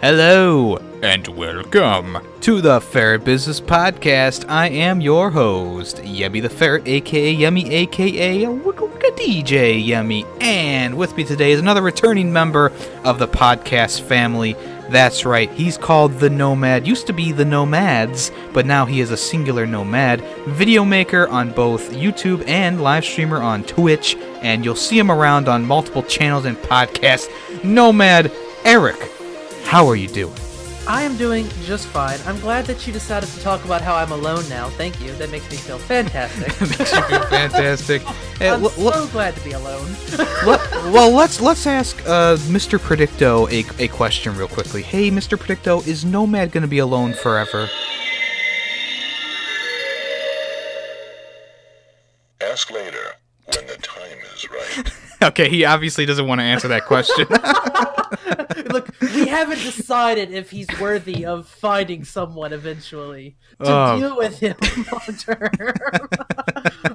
Hello, and welcome to the Ferret Business Podcast. I am your host, YemmytheFerret, aka Yemmy, aka Wicca DJ Yemmy. And with me today is another returning member of the podcast family. That's right, he's called the Nomad. Used to be the Nomads, but now he is a singular nomad. Video maker on both YouTube and live streamer on Twitch. And you'll see him around on multiple channels and podcasts. Nomad Eric. How are you doing? I am doing just fine. I'm glad that you decided to talk about how I'm alone now. Thank you. That makes me feel fantastic. Makes you feel fantastic. I'm so glad to be alone. Well, let's ask Mr. Predicto a question real quickly. Hey, Mr. Predicto, is Nomad going to be alone forever? Ask later when the time is right. Okay, he obviously doesn't want to answer that question. Look, we haven't decided if he's worthy of finding someone eventually to deal with him long term.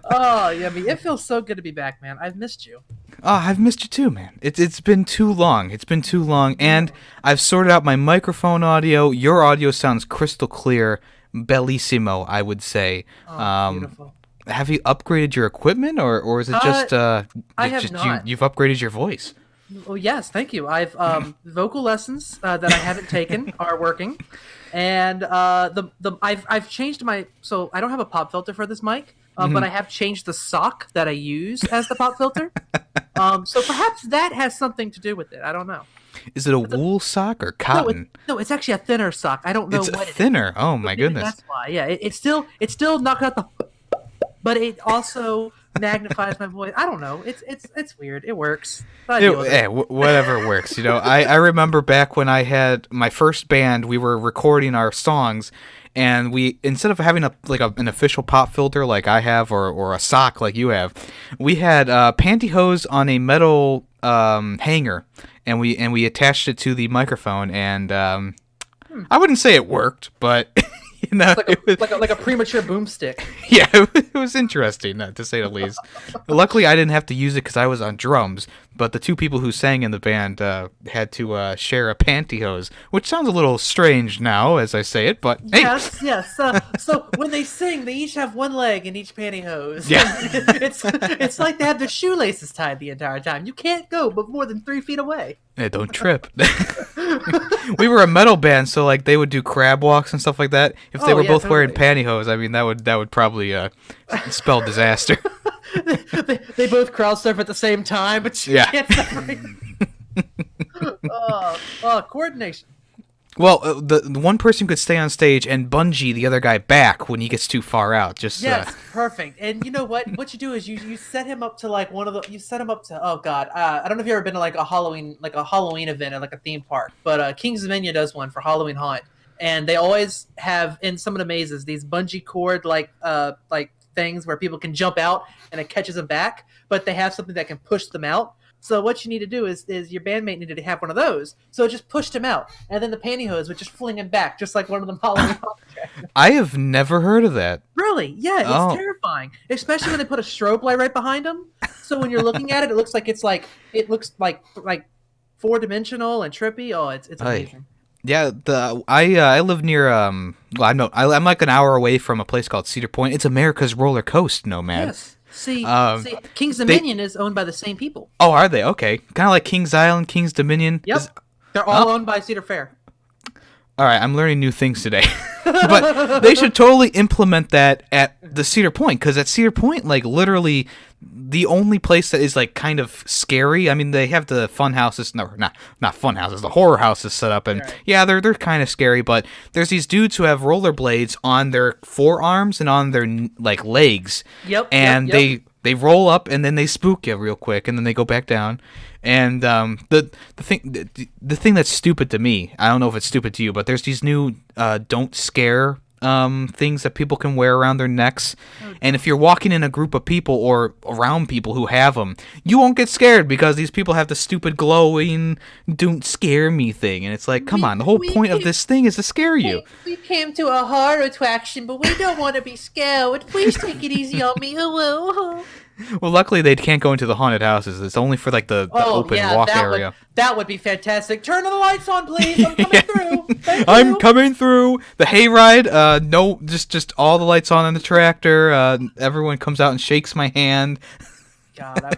Oh, Yemmy, it feels so good to be back, man. I've missed you. Oh, I've missed you too, man. It's been too long. It's been too long, and I've sorted out my microphone audio. Your audio sounds crystal clear, bellissimo, I would say. Oh, beautiful. Have you upgraded your equipment, or is it just I have not. You've upgraded your voice? Oh yes, thank you. I've vocal lessons that I haven't taken are working, and I've changed so I don't have a pop filter for this mic, but I have changed the sock that I use as the pop filter. So perhaps that has something to do with it. I don't know. Is it a wool sock or cotton? No, it's actually a thinner sock. I don't know what it is. Thinner. Oh my goodness. That's why. Yeah, it's still knocking out the, but it also magnifies my voice. I don't know. It's weird. It works. Whatever works. You know, I remember back when I had my first band, we were recording our songs, and we, instead of having an official pop filter like I have or a sock like you have, we had pantyhose on a metal hanger, and we attached it to the microphone, and I wouldn't say it worked, but you know, like a premature boomstick. Yeah, it was interesting, to say the least. Luckily, I didn't have to use it because I was on drums, but the two people who sang in the band had to share a pantyhose, which sounds a little strange now as I say it, but hey. Yes. So when they sing, they each have one leg in each pantyhose. Yeah. It's like they have their shoelaces tied the entire time. You can't go but more than 3 feet away. Yeah, don't trip. We were a metal band, so like they would do crab walks and stuff like that. If they were both totally wearing pantyhose, I mean that would probably spell disaster. they both crowd surf at the same time, but you can't separate. Coordination. Well, the one person could stay on stage and bungee the other guy back when he gets too far out. Perfect. And you know what? What you do is you set him up to like oh god, I don't know if you've ever been to like a Halloween event at like a theme park, but King's Dominion does one for Halloween Haunt, and they always have in some of the mazes these bungee cord like things where people can jump out and it catches them back, but they have something that can push them out. So what you need to do is your bandmate needed to have one of those. So it just pushed him out. And then the pantyhose would just fling him back, just like one of them Halloween objects. I have never heard of that. Really? Yeah, it's terrifying. Especially when they put a strobe light right behind him. So when you're looking at it, it looks like 4-dimensional and trippy. Oh, it's amazing. Yeah, I live near I'm like an hour away from a place called Cedar Point. It's America's roller coaster, Nomad. Yes. See, King's Dominion is owned by the same people. Oh, are they? Okay. Kind of like King's Island, King's Dominion. Yep. They're all owned by Cedar Fair. All right, I'm learning new things today. But they should totally implement that at the Cedar Point, because at Cedar Point, like literally the only place that is like kind of scary. I mean, they have the fun houses, not fun houses, the horror houses set up, and yeah, they're kind of scary. But there's these dudes who have rollerblades on their forearms and on their like legs. Yep. And they roll up and then they spook you real quick, and then they go back down. And the thing that's stupid to me, I don't know if it's stupid to you, but there's these new don't scare things that people can wear around their necks. And if you're walking in a group of people or around people who have them, you won't get scared because these people have the stupid glowing "don't scare me" thing. And it's like, come on, the whole point of this thing is to scare you. We came to a horror attraction, but we don't want to be scared. Please take it easy on me. Hello. Well, luckily they can't go into the haunted houses. It's only for like the open walk area. That would be fantastic. Turn the lights on, please. I'm coming through. Thank I'm you. coming through. The hayride, no, just all the lights on in the tractor. Everyone comes out and shakes my hand. God,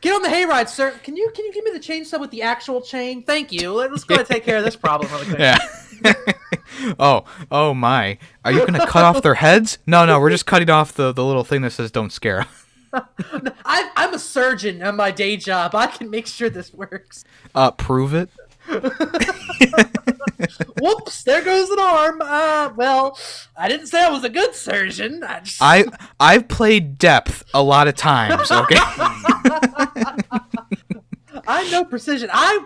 get on the hayride, sir. Can you give me the chainsaw with the actual chain? Thank you. Let's go ahead and take care of this problem really quick. Yeah. oh my. Are you gonna cut off their heads? No, we're just cutting off the little thing that says "Don't scare 'em." I'm a surgeon at my day job. I can make sure this works. Prove it. Whoops! There goes an arm. Well, I didn't say I was a good surgeon. I've played depth a lot of times. Okay. I know precision. I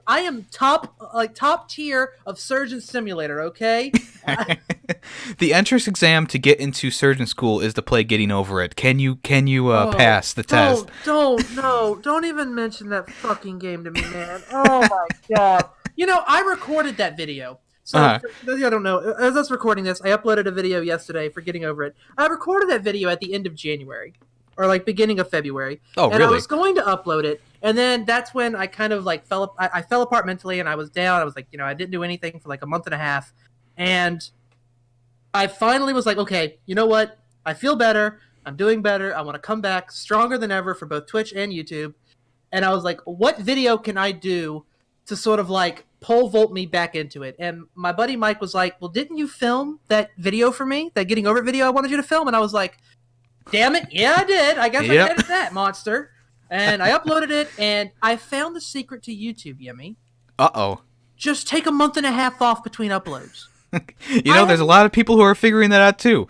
am top tier of surgeon simulator. Okay. The entrance exam to get into surgeon school is to play Getting Over It. Can you pass the test? Don't even mention that fucking game to me, man. Oh my god. I recorded that video. So for those of you who don't know, as I was recording this, I uploaded a video yesterday for Getting Over It. I recorded that video at the end of January, or like beginning of February. Oh, and really? I was going to upload it, and then that's when I kind of like I fell apart mentally, and I was down. I was like, I didn't do anything for like a month and a half, and I finally was like, okay, you know what? I feel better. I'm doing better. I want to come back stronger than ever for both Twitch and YouTube. And I was like, what video can I do to sort of like pole vault me back into it? And my buddy Mike was like, well, didn't you film that video for me? That Getting Over It video I wanted you to film? And I was like, damn it. Yeah, I did. I guess I did that, monster. And I uploaded it, and I found the secret to YouTube, Yemmy. Uh-oh. Just take a month and a half off between uploads. There's a lot of people who are figuring that out too.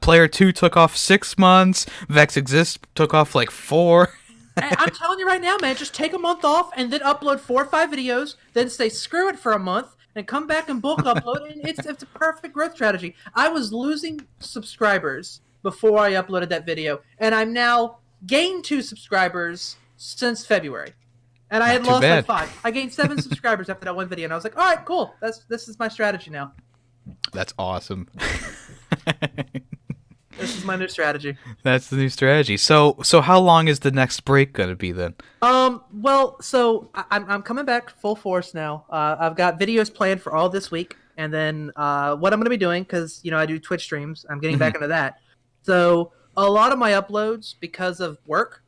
Player 2 took off 6 months. Vex Exist took off like 4. I'm telling you right now, man, just take a month off and then upload 4 or 5 videos, then say screw it for a month, and come back and bulk upload, and it's a perfect growth strategy. I was losing subscribers before I uploaded that video, and I'm now gained 2 subscribers since February. And I had lost like 5. I gained 7 subscribers after that one video, and I was like, all right, cool. This is my strategy now. That's awesome. This is my new strategy. That's the new strategy. So how long is the next break going to be then? Well, so I'm coming back full force now. I've got videos planned for all this week, and then what I'm going to be doing, because I do Twitch streams, I'm getting back into that. So a lot of my uploads, because of work,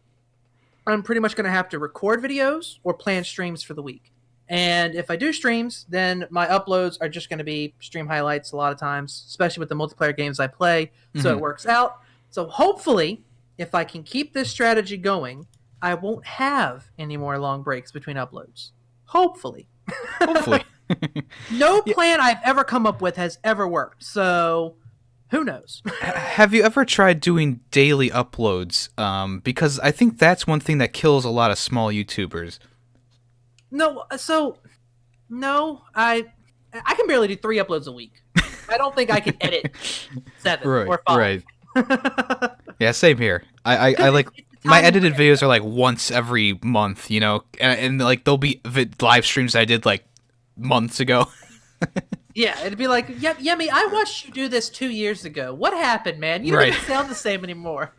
I'm pretty much going to have to record videos or plan streams for the week. And if I do streams, then my uploads are just going to be stream highlights a lot of times, especially with the multiplayer games I play. So it works out. So hopefully, if I can keep this strategy going, I won't have any more long breaks between uploads. Hopefully. No plan I've ever come up with has ever worked. So who knows? Have you ever tried doing daily uploads? Because I think that's one thing that kills a lot of small YouTubers. No, I can barely do 3 uploads a week. I don't think I can edit 7 or 5. Right. Yeah, same here. I like my edited videos are like once every month, and like there'll be live streams I did like months ago. Yeah, it'd be like, Yemmy, I watched you do this 2 years ago. What happened, man? You don't even sound the same anymore.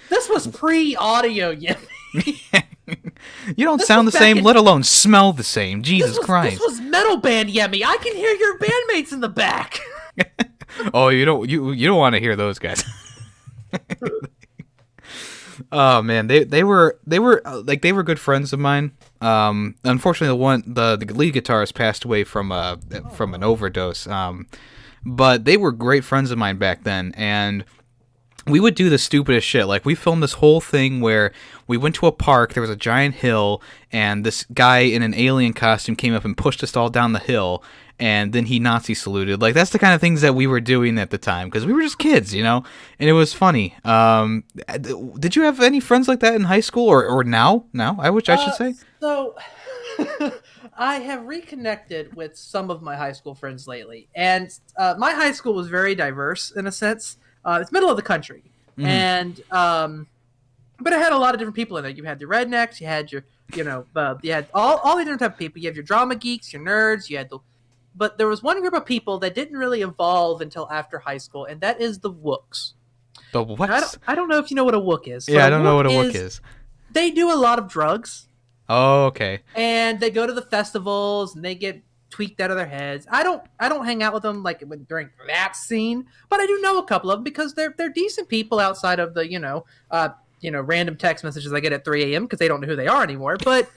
This was pre-audio, Yemmy. You don't sound the same, let alone smell the same. Jesus Christ. This was metal band, Yemmy. I can hear your bandmates in the back. Oh, you don't want to hear those guys. Oh man, they were good friends of mine. Unfortunately, the lead guitarist passed away from an overdose. But they were great friends of mine back then, and we would do the stupidest shit. Like, we filmed this whole thing where we went to a park, there was a giant hill, and this guy in an alien costume came up and pushed us all down the hill, and then he Nazi saluted. Like, that's the kind of things that we were doing at the time, because we were just kids, and it was funny. Did you have any friends like that in high school, or now? I should say? So, I have reconnected with some of my high school friends lately, and my high school was very diverse, in a sense. It's middle of the country, and but it had a lot of different people in it. You had the rednecks, you had your, you had all the different type of people. You have your drama geeks, your nerds. But there was one group of people that didn't really evolve until after high school, and that is the wooks. The what? I don't know if you know what a wook is. Yeah, I don't know what a wook is. They do a lot of drugs. Oh, okay. And they go to the festivals and they get tweaked out of their heads. I don't hang out with them like during that scene, but I do know a couple of them because they're decent people outside of the random text messages I get at 3 a.m. because they don't know who they are anymore. But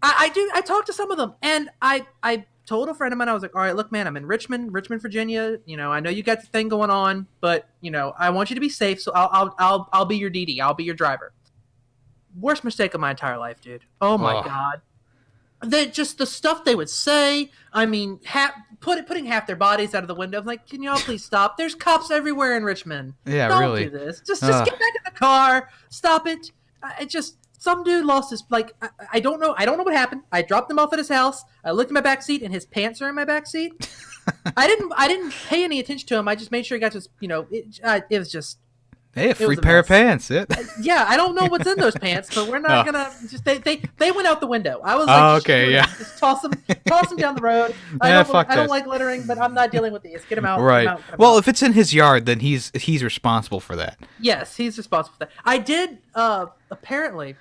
I talked to some of them, and I told a friend of mine, I was like, all right, look, man, I'm in Richmond, Virginia. I know you got the thing going on, but I want you to be safe, so I'll be your DD. I'll be your driver. Worst mistake of my entire life, dude. Oh my God. Just the stuff they would say. I mean, putting half their bodies out of the window. I'm like, can y'all please stop? There's cops everywhere in Richmond. Yeah, don't really. do this. Just get back in the car. Stop it. Some dude lost his, I don't know what happened. I dropped him off at his house. I looked in my back seat, and his pants are in my back seat. I didn't pay any attention to him. I just made sure he got to, it was just. Hey, a free pair of pants. Yeah, I don't know what's in those pants, but we're not gonna just they went out the window. I was like, okay, yeah. Just toss them down the road. I don't like littering, but I'm not dealing with these. Get them out. Right. Get 'em out. Well, if it's in his yard, then he's responsible for that. Yes, he's responsible for that. I did apparently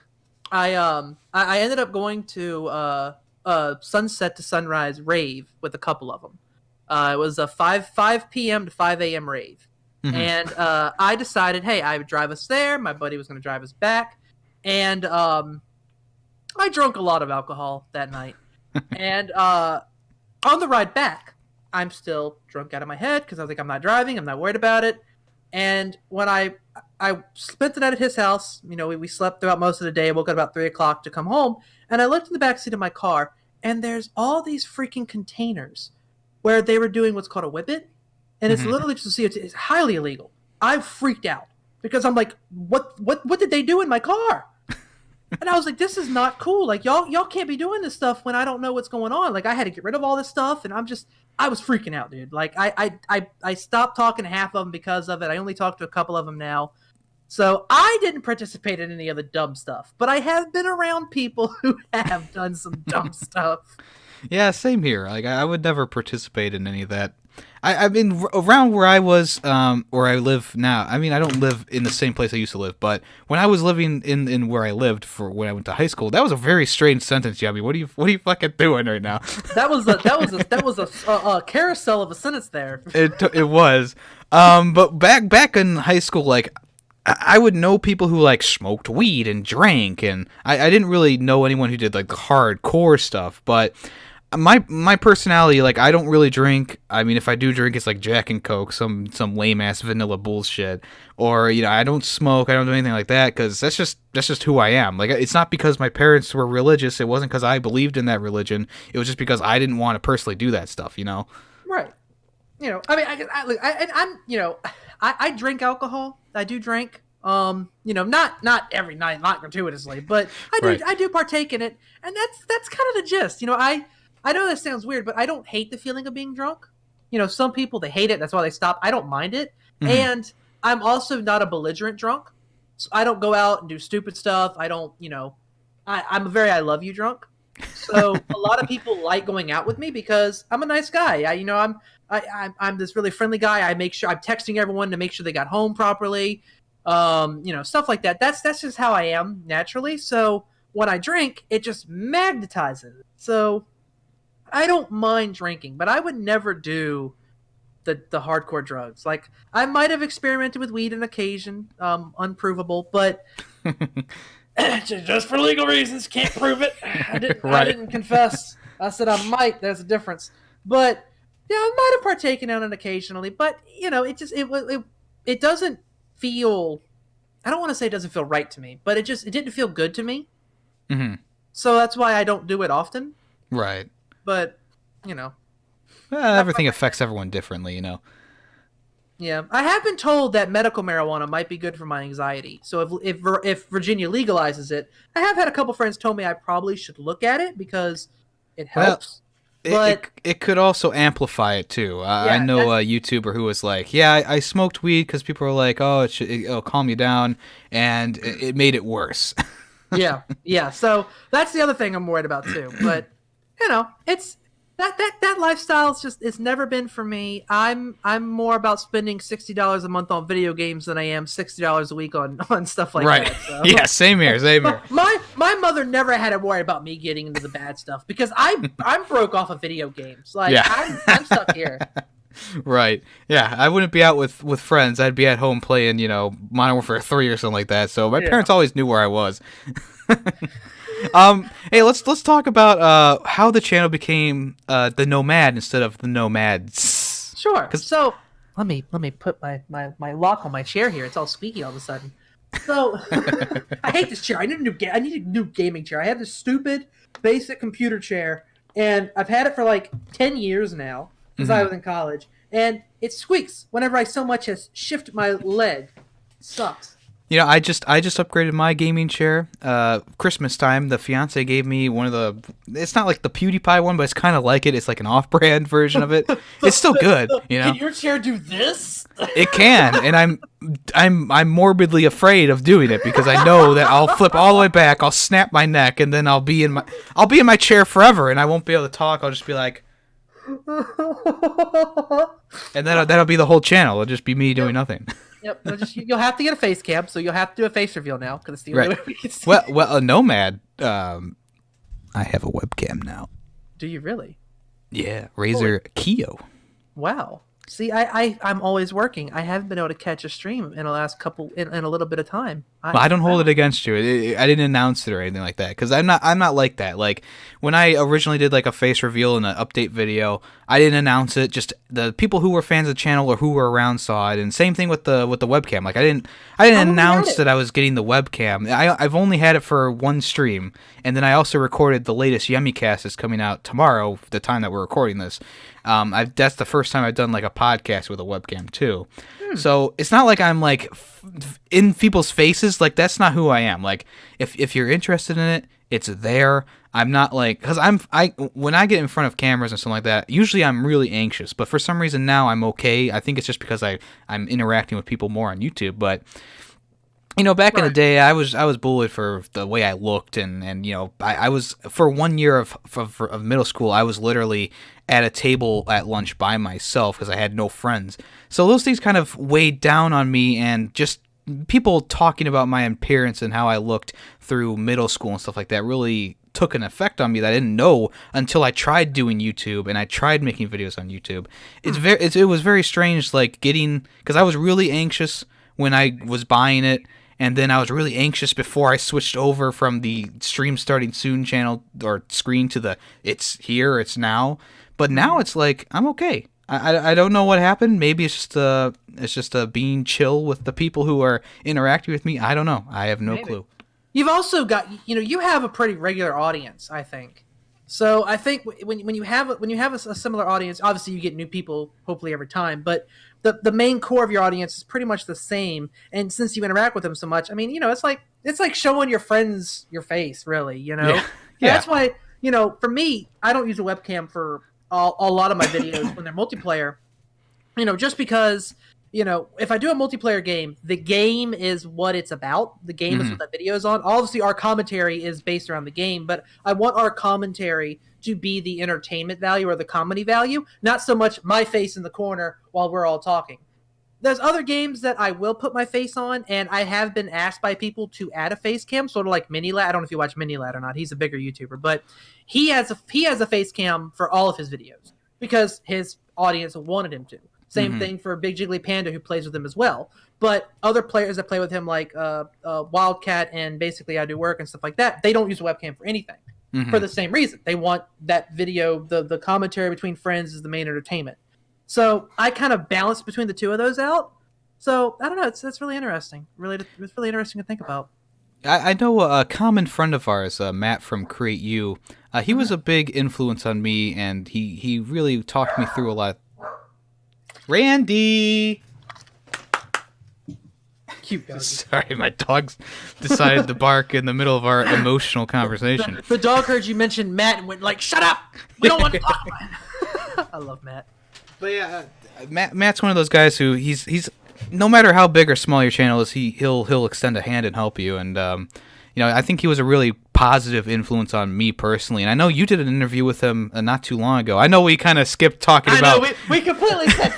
I ended up going to sunset to sunrise rave with a couple of them. It was a 5 p.m. to 5 a.m. rave. Mm-hmm. And I decided, hey, I would drive us there. My buddy was going to drive us back. And I drank a lot of alcohol that night. And on the ride back, I'm still drunk out of my head because I was like, I'm not driving. I'm not worried about it. And when I spent the night at his house, we slept throughout most of the day. I woke up about 3 o'clock to come home. And I looked in the backseat of my car, and there's all these freaking containers where they were doing what's called a whippet. And it's literally just to see it's highly illegal. I freaked out because I'm like, what did they do in my car? And I was like, this is not cool. Like y'all can't be doing this stuff when I don't know what's going on. Like I had to get rid of all this stuff, and I was freaking out, dude. Like I stopped talking to half of them because of it. I only talked to a couple of them now. So I didn't participate in any of the dumb stuff, but I have been around people who have done some dumb stuff. Yeah, same here. Like I would never participate in any of that. I mean, around where I was, where I live now. I mean, I don't live in the same place I used to live, but when I was living in where I lived for when I went to high school, that was a very strange sentence, Yummy. What are you fucking doing right now? That was a carousel of a sentence there. It was, but back in high school, like I would know people who like smoked weed and drank, and I didn't really know anyone who did like the hardcore stuff, but. My personality, like, I don't really drink. I mean, if I do drink, it's like Jack and Coke, some lame ass vanilla bullshit, or I don't smoke. I don't do anything like that because that's just who I am. Like, it's not because my parents were religious. It wasn't because I believed in that religion. It was just because I didn't want to personally do that stuff. Right. I mean, I drink alcohol. I do drink. Not every night, not gratuitously, but I do partake in it, and that's kind of the gist. I know that sounds weird, but I don't hate the feeling of being drunk. Some people, they hate it. That's why they stop. I don't mind it. Mm-hmm. And I'm also not a belligerent drunk. So I don't go out and do stupid stuff. I don't, I'm a very I love you drunk. So a lot of people like going out with me because I'm a nice guy. I'm this really friendly guy. I make sure I'm texting everyone to make sure they got home properly. Stuff like that. That's just how I am naturally. So when I drink, it just magnetizes. So I don't mind drinking, but I would never do the hardcore drugs. Like I might have experimented with weed on occasion, unprovable, but just for legal reasons, can't prove it. I didn't confess. I said I might. There's a difference, but yeah, I might have partaken on it occasionally. But it doesn't feel. I don't want to say it doesn't feel right to me, but it didn't feel good to me. Mm-hmm. So that's why I don't do it often. Right. But, everything affects everyone differently, Yeah. I have been told that medical marijuana might be good for my anxiety. So if Virginia legalizes it, I have had a couple friends tell me I probably should look at it because it helps. But it could also amplify it, too. I know a YouTuber who was like, yeah, I smoked weed because people were like, oh, it'll calm you down, and it made it worse. Yeah. So that's the other thing I'm worried about, too. But... That lifestyle is just, it's never been for me. I'm more about spending $60 a month on video games than I am $60 a week on stuff like Right. that. So. Yeah, same here. My mother never had to worry about me getting into the bad stuff because I'm broke off of video games. Like Yeah. I'm stuck here. Right. Yeah, I wouldn't be out with friends. I'd be at home playing, Modern Warfare 3 or something like that. So my parents always knew where I was. Hey, let's talk about how the channel became the Nomad instead of the Nomads. Sure. So let me put my lock on my chair here. It's all squeaky all of a sudden. So I hate this chair. I need a new gaming chair. I have this stupid basic computer chair, and I've had it for like 10 years now since I was in college, and it squeaks whenever I so much as shift my leg. It sucks. I just upgraded my gaming chair. Christmas time, the fiance gave me one of the. It's not like the PewDiePie one, but it's kind of like it. It's like an off-brand version of it. It's still good, Can your chair do this? It can, and I'm morbidly afraid of doing it because I know that I'll flip all the way back, I'll snap my neck, and then I'll be in my chair forever, and I won't be able to talk. I'll just be like, and that'll be the whole channel. It'll just be me doing nothing. Yep, you'll have to get a face cam, so you'll have to do a face reveal now because it's the only way we can see. Well, a Nomad. I have a webcam now. Do you really? Yeah, Razer Kio. Wow. See, I'm always working. I haven't been able to catch a stream in the last in a little bit of time. I don't hold it against you. I didn't announce it or anything like that because I'm not like that. Like when I originally did like a face reveal and an update video, I didn't announce it. Just the people who were fans of the channel or who were around saw it. And same thing with the webcam. Like I didn't announce that I was getting the webcam. I've only had it for one stream, and then I also recorded the latest YemmyCast that's coming out tomorrow, the time that we're recording this. That's the first time I've done like a podcast with a webcam too. So it's not like I'm like in people's faces. Like that's not who I am. Like if you're interested in it, it's there. I'm not like, because when I get in front of cameras and something like that, usually I'm really anxious. But for some reason now I'm okay. I think it's just because I'm interacting with people more on YouTube. But back in the day, I was bullied for the way I looked, and I was for 1 year of middle school, I was literally at a table at lunch by myself because I had no friends. So those things kind of weighed down on me, and just people talking about my appearance and how I looked through middle school and stuff like that really took an effect on me that I didn't know until I tried doing YouTube and I tried making videos on YouTube. It was very strange, like because I was really anxious when I was buying it. And then I was really anxious before I switched over from the stream starting soon channel or screen to the it's here, it's now. But now it's like I'm okay. I don't know what happened. Maybe it's just being chill with the people who are interacting with me. I don't know. I have no clue. You've also got you have a pretty regular audience, I think. So I think when you have a similar audience, obviously you get new people hopefully every time, but the main core of your audience is pretty much the same. And since you interact with them so much, I mean, it's like showing your friends your face, really. Yeah. That's why for me, I don't use a webcam for a lot of my videos when they're multiplayer. Just because if I do a multiplayer game, the game is what it's about. The game is what that video is on. Obviously, our commentary is based around the game, but I want our commentary to be the entertainment value or the comedy value, not so much my face in the corner while we're all talking. There's other games that I will put my face on, and I have been asked by people to add a face cam, sort of like Minilad. I don't know if you watch Minilad or not. He's a bigger YouTuber, but he has a face cam for all of his videos because his audience wanted him to. Same thing for Big Jiggly Panda, who plays with him as well. But other players that play with him, like Wildcat and basically I Do Work and stuff like that, they don't use a webcam for anything for the same reason. They want that video, the commentary between friends is the main entertainment. So I kind of balance between the two of those out. So I don't know. It's really interesting. It's really interesting to think about. I know a common friend of ours, Matt from Create You. He was a big influence on me, and he really talked me through a lot. Randy! Cute dog. Sorry, my dogs decided to bark in the middle of our emotional conversation. The dog heard you mention Matt and went like, "Shut up! We don't want to talk about it." I love Matt. But yeah, Matt's one of those guys who he's no matter how big or small your channel is, he'll extend a hand and help you. And I think he was a really positive influence on me personally. And I know you did an interview with him not too long ago. I know we kind of skipped talking about. I know we completely said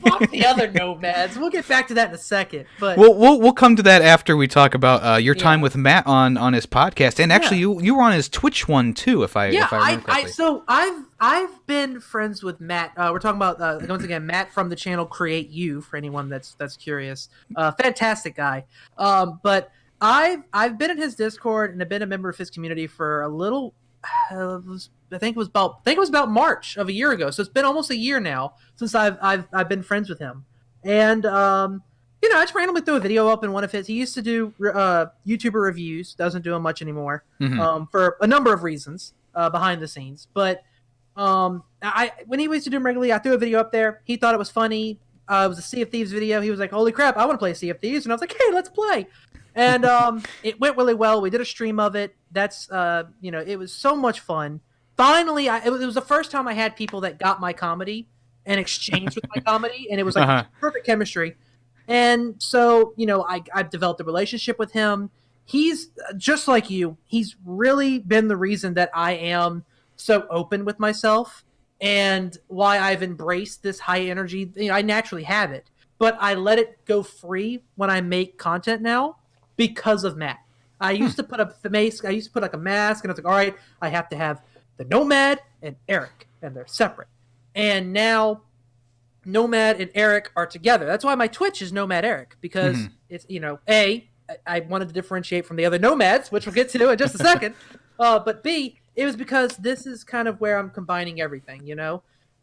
fuck the other nomads. We'll get back to that in a second. But we'll come to that after we talk about your time with Matt on his podcast. And actually, you were on his Twitch one too, if I remember correctly. So I've been friends with Matt. We're talking about once again Matt from the channel Create You, for anyone that's curious. Fantastic guy. But I've been in his Discord and I've been a member of his community for a little. I think it was about March of a year ago. So it's been almost a year now since I've been friends with him. And I just randomly threw a video up in one of his. He used to do YouTuber reviews. Doesn't do them much anymore. For a number of reasons behind the scenes. But when he used to do them regularly, I threw a video up there. He thought it was funny. It was a Sea of Thieves video. He was like, "Holy crap, I want to play Sea of Thieves!" And I was like, "Hey, let's play." And it went really well. We did a stream of it. That's it was so much fun. Finally, it was the first time I had people that got my comedy and exchanged with my comedy, and it was like perfect chemistry. And so I've developed a relationship with him. He's just like you. He's really been the reason that I am so open with myself and why I've embraced this high energy. I naturally have it, but I let it go free when I make content now. Because of Matt. I used to put up the mask. I used to put like a mask, and I was like, all right, I have to have the Nomad and Eric, and they're separate. And now Nomad and Eric are together. That's why my Twitch is Nomad Eric, because it's, I wanted to differentiate from the other Nomads, which we'll get to in just a second. But B, it was because this is kind of where I'm combining everything,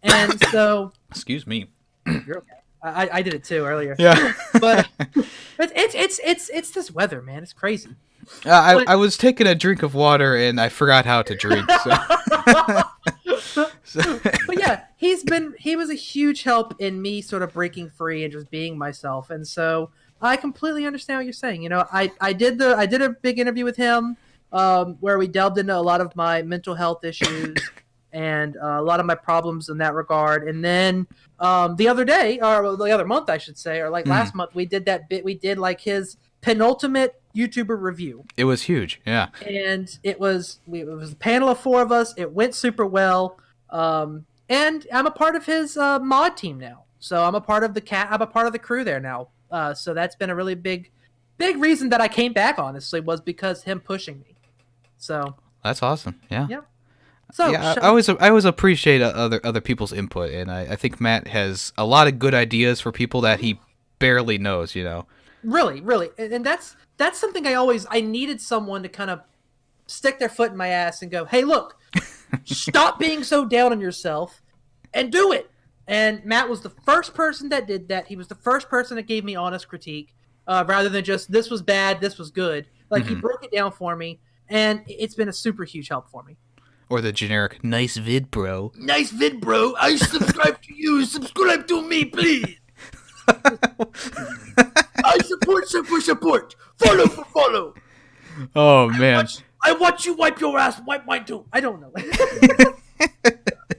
And so... Excuse me. You're okay. I did it too earlier. Yeah, but it's this weather, man. It's crazy. I was taking a drink of water and I forgot how to drink. But yeah, he was a huge help in me sort of breaking free and just being myself. And so I completely understand what you're saying. I did a big interview with him where we delved into a lot of my mental health issues. And a lot of my problems in that regard. And then the other day, or the other month, I should say, or like last month, we did that bit. We did like his penultimate YouTuber review. It was huge, yeah. And it was a panel of 4 of us. It went super well. And I'm a part of his mod team now. So I'm a part of the crew there now. So that's been a really big reason that I came back, honestly, was because him pushing me. So that's awesome. Yeah. Yep. So, yeah, I always appreciate other people's input, and I think Matt has a lot of good ideas for people that he barely knows, Really, and that's something I needed someone to kind of stick their foot in my ass and go, "Hey, look, stop being so down on yourself and do it." And Matt was the first person that did that. He was the first person that gave me honest critique, rather than just this was bad, this was good. Like he broke it down for me, and it's been a super huge help for me. Or the generic, nice vid, bro. Nice vid, bro. I subscribe to you. Subscribe to me, please. I support. Follow for follow. Oh, man. I watch you wipe your ass. Wipe mine, too. I don't know. I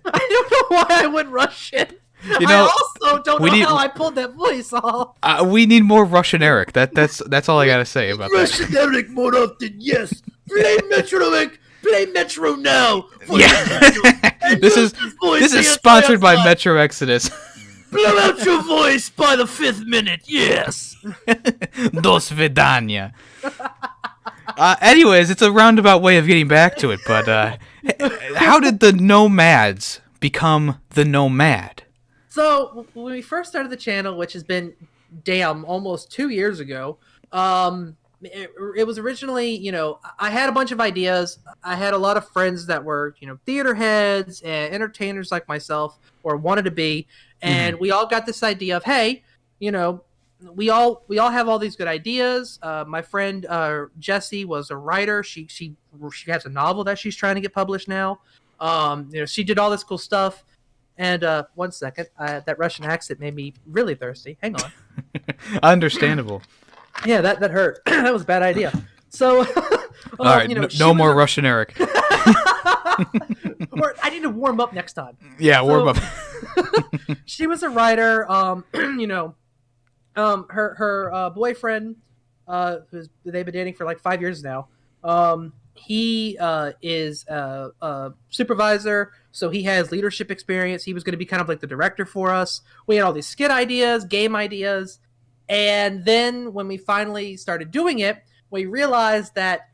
don't know why I went Russian. I also don't know how I pulled that voice off. We need more Russian Eric. That's all I got to say about Russian that. Eric more often, yes. Play Metro Eric. Play Metro now. This is sponsored by Metro Exodus. Blow out your voice by the 5th minute. Yes. Do svidania. Anyways, it's a roundabout way of getting back to it. But how did the Nomads become the Nomad? So when we first started the channel, which has been almost 2 years ago. It was originally, I had a bunch of ideas. I had a lot of friends that were, theater heads and entertainers like myself, or wanted to be. And we all got this idea of, hey, we all have all these good ideas. My friend Jessie was a writer. She has a novel that she's trying to get published now. She did all this cool stuff. And 1 second, that Russian accent made me really thirsty. Hang on. Understandable. Yeah, that hurt. That was a bad idea. So, all right, no more Russian Eric. Or I need to warm up next time. Yeah, warm up. She was a writer. Her boyfriend, they've been dating for like 5 years now. He is a supervisor, so he has leadership experience. He was going to be kind of like the director for us. We had all these skit ideas, game ideas, and then when we finally started doing it, we realized that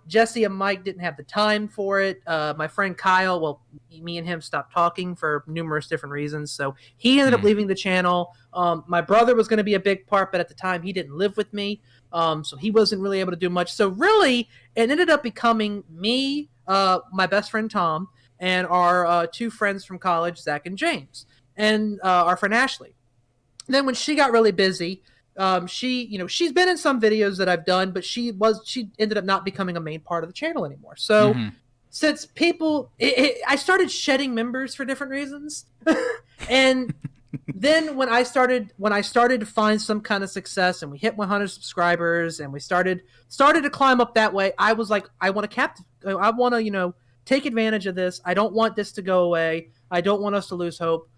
Jesse and Mike didn't have the time for it. My friend Kyle, well, me and him stopped talking for numerous different reasons, so he ended up leaving the channel. My brother was going to be a big part, but at the time he didn't live with me, so he wasn't really able to do much. So really, it ended up becoming me, my best friend Tom, and our two friends from college, Zach and James, and our friend Ashley. Then when she got really busy, she's been in some videos that I've done, but she ended up not becoming a main part of the channel anymore. So since people, I started shedding members for different reasons, and then when I started to find some kind of success, and we hit 100 subscribers, and we started to climb up that way, I was like, I want to take advantage of this. I don't want this to go away. I don't want us to lose hope.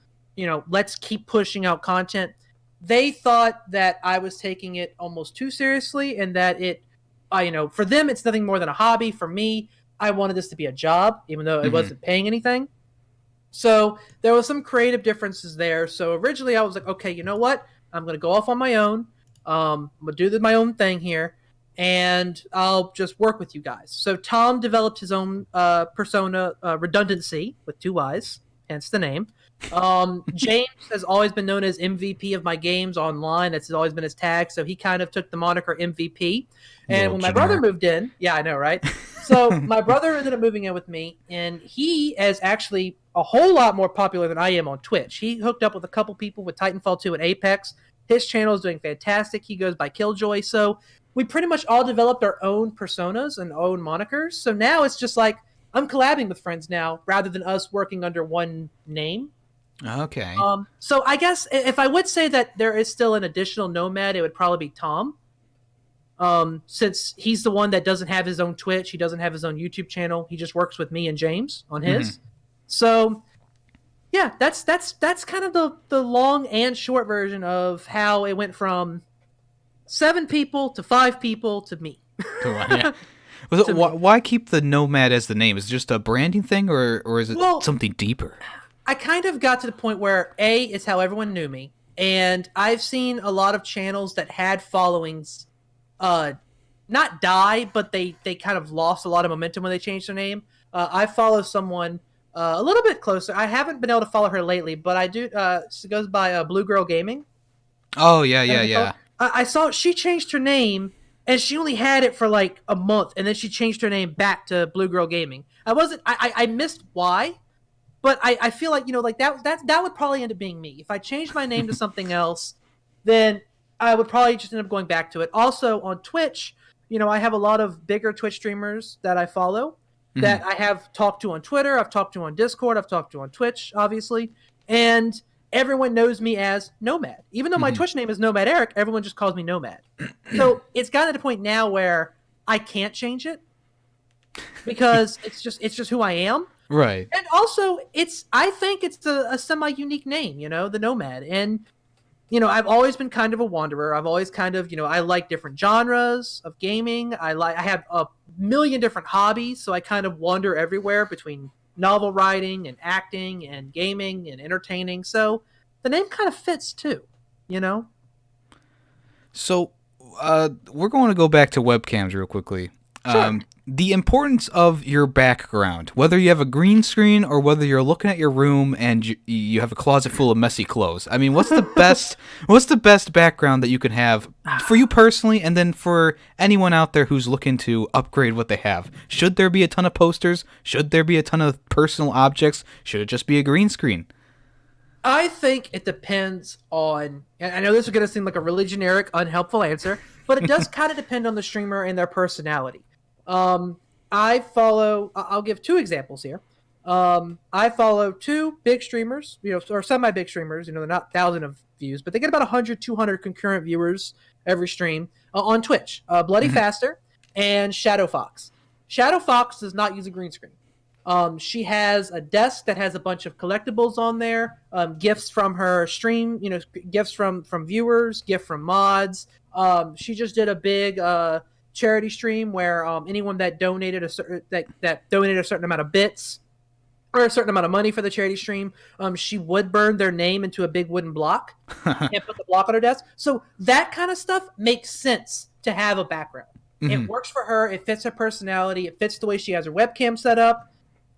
Let's keep pushing out content. They thought that I was taking it almost too seriously, and that for them, it's nothing more than a hobby. For me, I wanted this to be a job, even though it wasn't paying anything. So there was some creative differences there. So originally I was like, okay, you know what? I'm going to go off on my own. I'm going to do my own thing here, and I'll just work with you guys. So Tom developed his own persona, Redundancy, with 2 Y's, hence the name. James has always been known as MVP of my games online. That's always been his tag. So he kind of took the moniker MVP. And when my brother moved in, yeah, I know, right? So my brother ended up moving in with me, and he is actually a whole lot more popular than I am on Twitch. He hooked up with a couple people with Titanfall 2 and Apex. His channel is doing fantastic. He goes by Killjoy. So we pretty much all developed our own personas and own monikers. So now it's just like I'm collabing with friends now rather than us working under one name. Okay. So I guess if I would say that there is still an additional Nomad, it would probably be Tom. Since he's the one that doesn't have his own Twitch, he doesn't have his own YouTube channel. He just works with me and James on his. So yeah, that's kind of the long and short version of how it went from 7 people to 5 people to me. Yeah. Why keep the Nomad as the name? Is it just a branding thing, or is it something deeper? I kind of got to the point where it's how everyone knew me, and I've seen a lot of channels that had followings not die, but they kind of lost a lot of momentum when they changed their name. I follow someone a little bit closer. I haven't been able to follow her lately, but I do. She goes by Blue Girl Gaming. Oh, yeah. I saw she changed her name, and she only had it for like a month, and then she changed her name back to Blue Girl Gaming. I missed why. But I feel like, that would probably end up being me. If I changed my name to something else, then I would probably just end up going back to it. Also, on Twitch, I have a lot of bigger Twitch streamers that I follow that I have talked to on Twitter, I've talked to on Discord, I've talked to on Twitch, obviously. And everyone knows me as Nomad. Even though my Twitch name is Nomad Eric, everyone just calls me Nomad. So it's gotten to the point now where I can't change it because it's just who I am. Right. And also, I think it's a semi-unique name, the Nomad. And, I've always been kind of a wanderer. I've always kind of, I like different genres of gaming. I have a million different hobbies, so I kind of wander everywhere between novel writing and acting and gaming and entertaining. So the name kind of fits too, So we're going to go back to webcams real quickly. Sure. The importance of your background, whether you have a green screen or whether you're looking at your room and you have a closet full of messy clothes. I mean, what's the best background that you can have for you personally, and then for anyone out there who's looking to upgrade what they have? Should there be a ton of posters? Should there be a ton of personal objects? Should it just be a green screen? I think it depends on, and I know this is going to seem like a really generic, unhelpful answer, but it does kind of depend on the streamer and their personality. I'll give 2 examples here. I follow 2 big streamers, or semi-big streamers, they're not 1,000 of views, but they get about 100, 200 concurrent viewers every stream on Twitch. Bloody Faster and Shadow Fox. Shadow Fox does not use a green screen. She has a desk that has a bunch of collectibles on there, gifts from her stream, gifts from viewers, gift from mods. She just did a big charity stream where anyone that donated that donated a certain amount of bits or a certain amount of money for the charity stream, she would burn their name into a big wooden block and put the block on her desk. So that kind of stuff makes sense to have a background. It works for her. It fits her personality. It fits the way she has her webcam set up.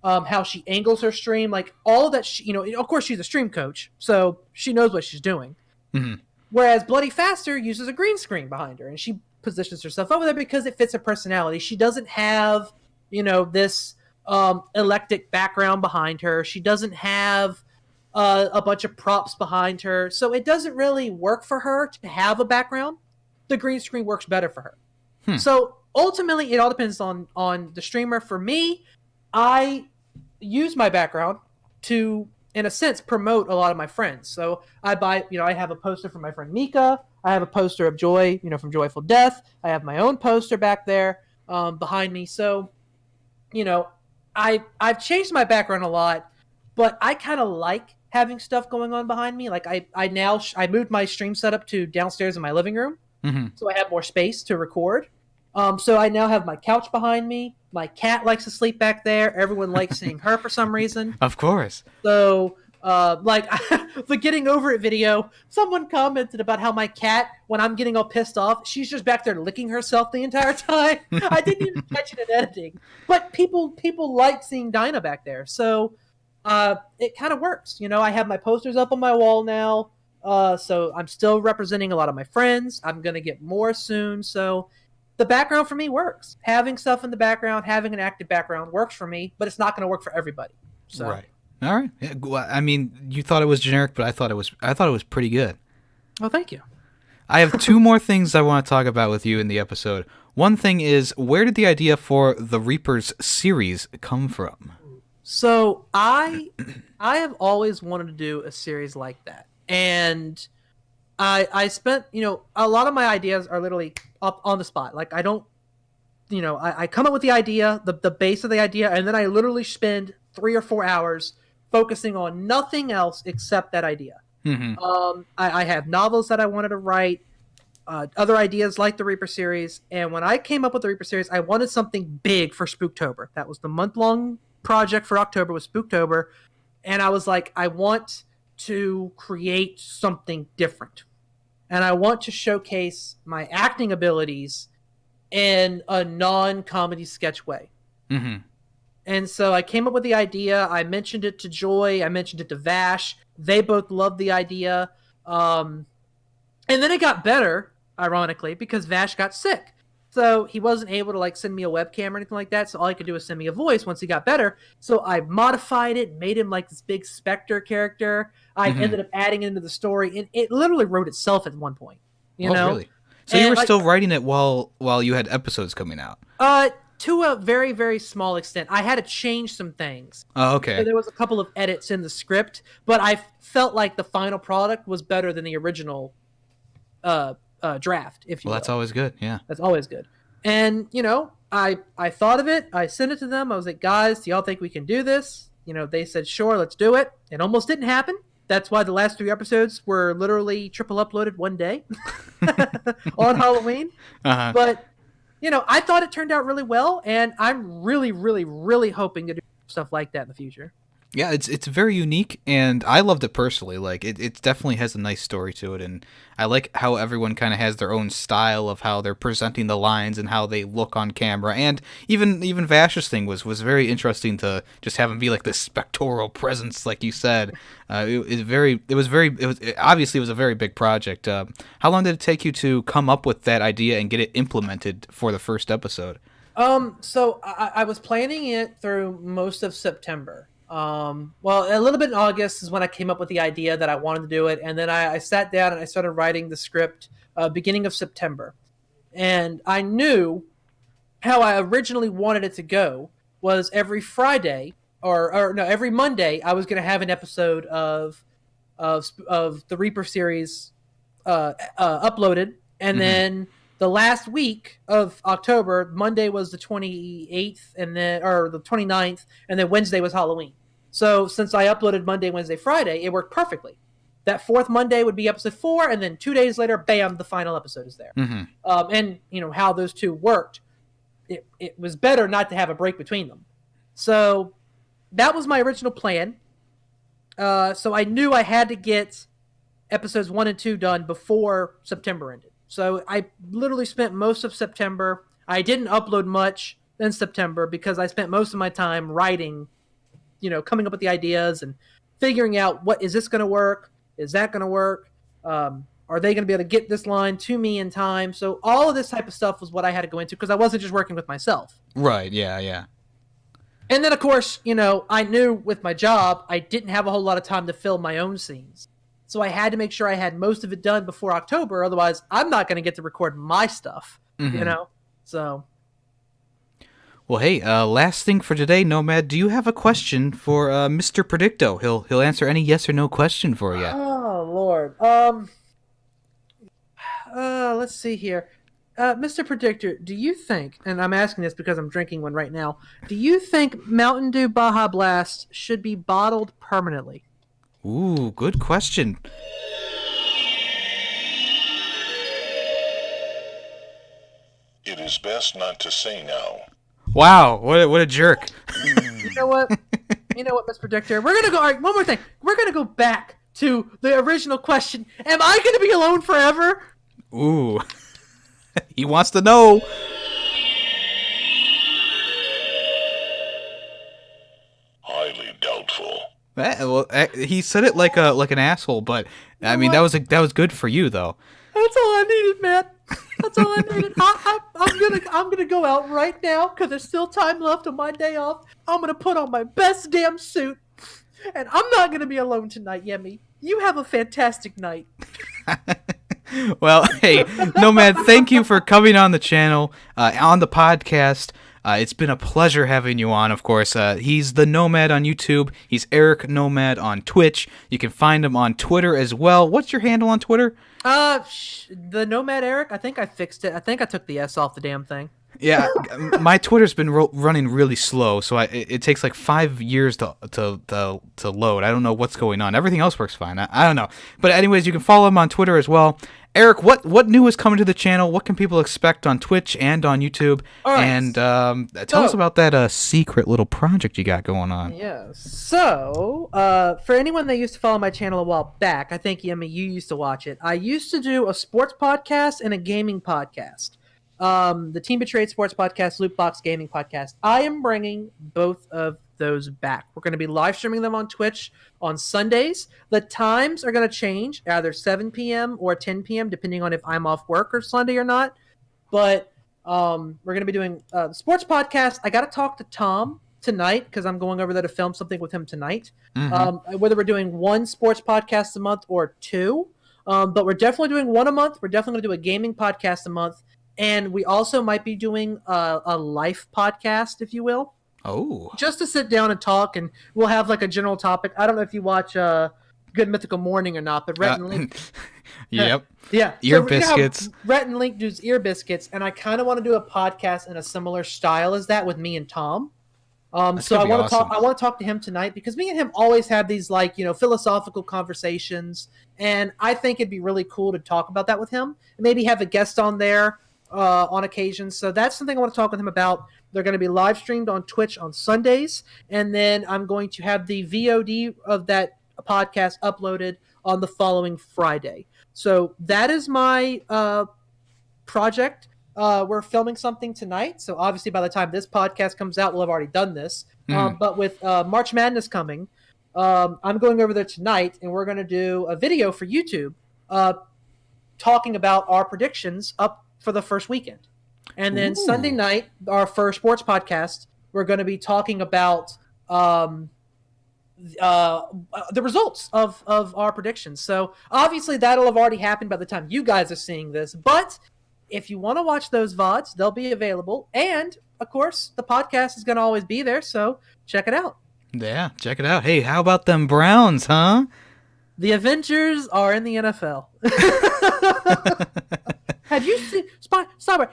How she angles her stream, like all of that. Of course, she's a stream coach, so she knows what she's doing. Whereas Bloody Faster uses a green screen behind her, and she positions herself over there because it fits her personality. She doesn't have, this eclectic background behind her. She doesn't have a bunch of props behind her, so it doesn't really work for her to have a background. The green screen works better for her. So ultimately, it all depends on the streamer. For me, I use my background to, in a sense, promote a lot of my friends. So I buy, I have a poster from my friend Mika. I have a poster of Joy, from Joyful Death. I have my own poster back there behind me. So, I've changed my background a lot, but I kind of like having stuff going on behind me. Like I moved my stream setup to downstairs in my living room, so I have more space to record. So I now have my couch behind me. My cat likes to sleep back there. Everyone likes seeing her for some reason. Of course. So, the Getting Over It video, someone commented about how my cat, when I'm getting all pissed off, she's just back there licking herself the entire time. I didn't even catch it in editing. But people like seeing Dinah back there. So, it kind of works. I have my posters up on my wall now. So I'm still representing a lot of my friends. I'm going to get more soon. So the background for me works. Having stuff in the background, having an active background works for me, but it's not going to work for everybody. So. Right. All right. Yeah, well, I mean, you thought it was generic, but I thought it was pretty good. Well, thank you. I have two more things I want to talk about with you in the episode. One thing is, where did the idea for the Reapers series come from? So I have always wanted to do a series like that, and I spent, a lot of my ideas are literally up on the spot. Like I don't, I come up with the idea, the base of the idea, and then I literally spend 3 or 4 hours focusing on nothing else except that idea. I have novels that I wanted to write, other ideas like the Reaper series, and when I came up with the Reaper series, I wanted something big for Spooktober. That was the month-long project for October, was Spooktober, and I was like, I want to create something different. And I want to showcase my acting abilities in a non-comedy sketch way. And so I came up with the idea. I mentioned it to Joy. I mentioned it to Vash. They both loved the idea. And then it got better, ironically, because Vash got sick. So he wasn't able to send me a webcam or anything like that. So all he could do was send me a voice once he got better. So I modified it, made him this big Spectre character. I ended up adding it into the story, and it literally wrote itself at one point. You know? Really? So you were still writing it while you had episodes coming out? To a very, very small extent. I had to change some things. Oh, okay. So there was a couple of edits in the script, but I felt like the final product was better than the original draft, if you will. That's always good, yeah. That's always good. And, I thought of it. I sent it to them. I was like, guys, do y'all think we can do this? They said, sure, let's do it. It almost didn't happen. That's why the last 3 episodes were literally triple uploaded one day on Halloween. But, I thought it turned out really well, and I'm really, really, really hoping to do stuff like that in the future. Yeah, it's very unique, and I loved it personally. It definitely has a nice story to it, and I like how everyone kind of has their own style of how they're presenting the lines and how they look on camera. And even Vash's thing was very interesting to just have him be this spectral presence, like you said. It was obviously a very big project. How long did it take you to come up with that idea and get it implemented for the first episode? So I was planning it through most of September. Well, a little bit in August is when I came up with the idea that I wanted to do it, and then I sat down and I started writing the script beginning of September. And I knew how I originally wanted it to go was every Friday, or no, every Monday, I was going to have an episode of the Reaper series uploaded, and then the last week of October, Monday was the 28th or the 29th, and then Wednesday was Halloween. So since I uploaded Monday, Wednesday, Friday, it worked perfectly. That fourth Monday would be episode 4, and then 2 days later, bam, the final episode is there. Mm-hmm. And how those two worked, it was better not to have a break between them. So that was my original plan. So I knew I had to get episodes 1 and 2 done before September ended. So I literally spent most of September. I didn't upload much in September because I spent most of my time writing, coming up with the ideas and figuring out what is this going to work? Is that going to work? Are they going to be able to get this line to me in time? So all of this type of stuff was what I had to go into because I wasn't just working with myself. Right, yeah. And then, of course, I knew with my job, I didn't have a whole lot of time to film my own scenes. So I had to make sure I had most of it done before October. Otherwise, I'm not going to get to record my stuff, So. Well, hey, last thing for today, Nomad, do you have a question for Mr. Predicto? He'll answer any yes or no question for you. Oh, Lord. Let's see here. Mr. Predictor, do you think, and I'm asking this because I'm drinking one right now, do you think Mountain Dew Baja Blast should be bottled permanently? Ooh, good question. It is best not to say now. Wow, what a jerk. You know what, Mr. Predictor? We're going to go, all right, one more thing. We're going to go back to the original question. Am I going to be alone forever? Ooh. He wants to know. Highly doubtful. He said it like an asshole, but I mean that was good for you though. That's all I needed, man. That's all I needed. I'm gonna go out right now because there's still time left on my day off. I'm gonna put on my best damn suit, and I'm not gonna be alone tonight, Yemmy. You have a fantastic night. Well, hey, Nomad, thank you for coming on the channel, on the podcast. It's been a pleasure having you on, of course. He's the Nomad on YouTube. He's Eric Nomad on Twitch. You can find him on Twitter as well. What's your handle on Twitter? The Nomad Eric. I think I fixed it. I think I took the S off the damn thing. Yeah, my Twitter's been running really slow, so it takes like 5 years to load. I don't know what's going on. Everything else works fine. I don't know. But anyways, you can follow him on Twitter as well. Eric, what new is coming to the channel? What can people expect on Twitch and on YouTube? All right. And tell us about that secret little project you got going on. Yeah. So, for anyone that used to follow my channel a while back, I think, Yemmy, you used to watch it. I used to do a sports podcast and a gaming podcast. The Team Betrayed Sports Podcast, Lootbox Gaming Podcast. I am bringing both of those back. We're going to be live streaming them on Twitch on Sundays. The times are going to change, either 7 p.m. or 10 p.m., depending on if I'm off work or Sunday or not. But we're going to be doing the sports podcast. I got to talk to Tom tonight because I'm going over there to film something with him tonight. Mm-hmm. Whether we're doing one sports podcast a month or two. But we're definitely doing one a month. We're definitely going to do a gaming podcast a month. And we also might be doing a life podcast, if you will. Oh. Just to sit down and talk, and we'll have like a general topic. I don't know if you watch Good Mythical Morning or not, but Rhett and Link. Yep. Yeah. Ear biscuits. Rhett and Link does ear biscuits, and I kind of want to do a podcast in a similar style as that with me and Tom. So I want to talk. I want to talk to him tonight because me and him always have these philosophical conversations, and I think it'd be really cool to talk about that with him. And maybe have a guest on there on occasion. So that's something I want to talk with him about. They're going to be live streamed on Twitch on Sundays, and then I'm going to have the VOD of that podcast uploaded on the following Friday. So that is my project. We're filming something tonight, so obviously by the time this podcast comes out, we'll have already done this. But with March Madness coming, I'm going over there tonight, and we're going to do a video for YouTube talking about our predictions up for the first weekend. And then Sunday night, our first sports podcast, we're going to be talking about the results of our predictions. So obviously that'll have already happened by the time you guys are seeing this. But if you want to watch those VODs, they'll be available. And, of course, the podcast is going to always be there, so check it out. Yeah, check it out. Hey, how about them Browns, huh? The Avengers are in the NFL. Have you seen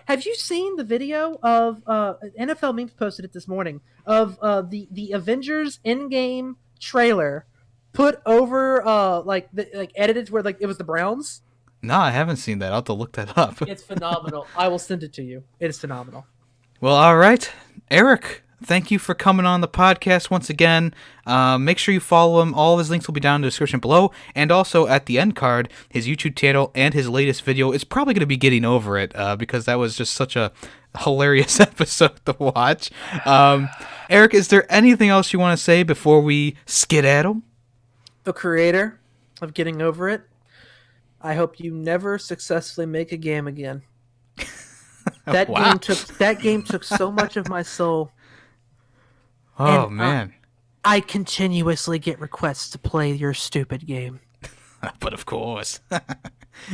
Have you seen the video of NFL memes posted it this morning of the Avengers Endgame trailer put over edited where it was the Browns? No, I haven't seen that. I'll have to look that up. It's phenomenal. I will send it to you. It is phenomenal. Well, all right. Eric, thank you for coming on the podcast once again. Make sure you follow him. All of his links will be down in the description below. And also at the end card, his YouTube channel and his latest video is probably going to be getting over it because that was just such a hilarious episode to watch. Eric, is there anything else you want to say before we skedaddle? The creator of Getting Over It, I hope you never successfully make a game again. That Wow. game took so much of my soul. Oh, And, man. I continuously get requests to play your stupid game But of course.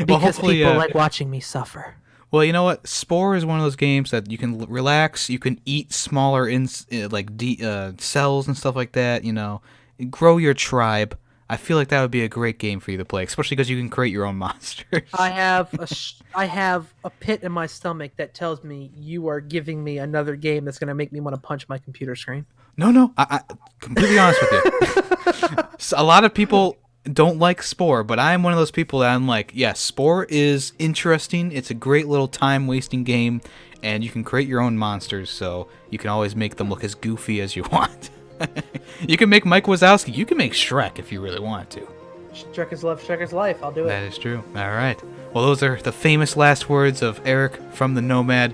because people like watching me suffer. Well, you know what? Spore is one of those games that you can relax. You can eat smaller cells and stuff like that. You know, grow your tribe. I feel like that would be a great game for you to play, especially because you can create your own monsters. I have a pit in my stomach that tells me you are giving me another game that's going to make me want to punch my computer screen. No, I completely honest with you. So a lot of people don't like Spore, but I'm one of those people that I'm like, yes, Spore is interesting. It's a great little time-wasting game, and you can create your own monsters, so you can always make them look as goofy as you want. You can make Mike Wazowski. You can make Shrek if you really want to. Shrek is love, Shrek is life. I'll do it. That is true. All right. Well, those are the famous last words of Eric from the Nomad.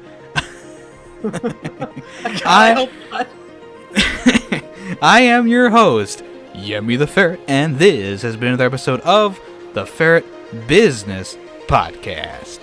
I hope not. I am your host, YemmytheFerret, and this has been another episode of the Ferret Business Podcast.